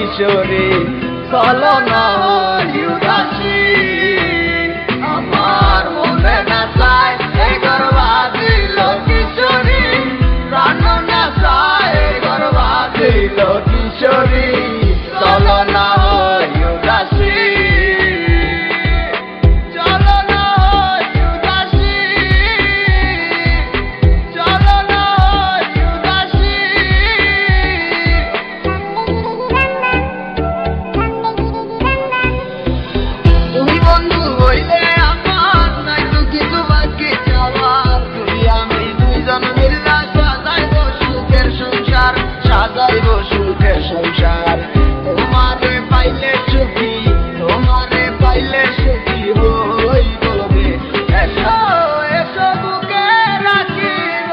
কিশোরী চলো না উদাসী আমার মনে না চায় গর্বাদিল কিশোরী প্রাণ না চায় গর্বাদিল কিশোরী চলো না উদাসী সাজাইব সুখের সংসার তোমারে পাইলে সুখী তোমারে পাইলে সুখী হইব রে এসো এসো বুকে রাখিব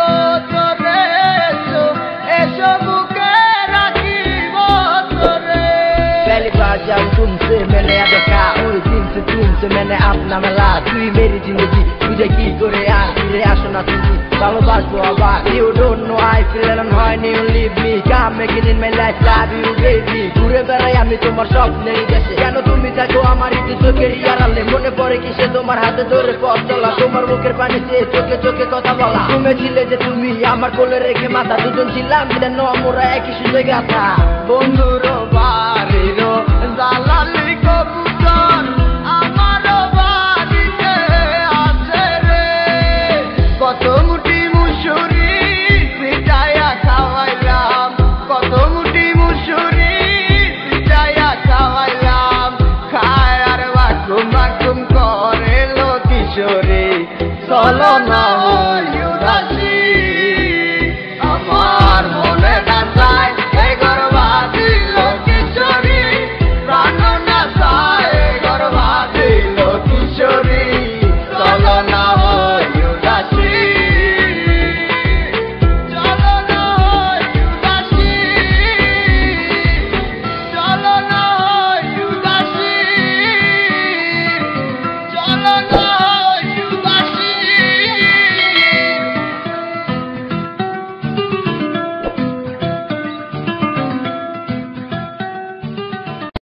তোরে এসো এসো বুকে রাখিব তোরে पहली बार जब तुमसे मैंने देखा उस दिन से तुमसे मैंने अपना मिला तुई मेरी जिंदगी तुझे की करे फिरे আসো না তুমি ভালোবাসবো আবার you don't know I feel and I'm high you leave me come making in my life love you baby ঘুরে বেড়াই আমি তোমার স্বপ্নের দেশে কেন তুমি থাকো আমার একটু চোখের আড়ালে মনে পড়ে কিসে তোমার হাতে ধরে পথ চলা তোমার মুখের পানি চেয়ে চোখে চোখে কথা বলা তুমি ছিলে যে তুমি আমার কোলে রেখে মাথা দুজন ছিলাম যেন আমরা একই সুযোগ গাথা বন্ধুর বাড়ির জালালি কবুতর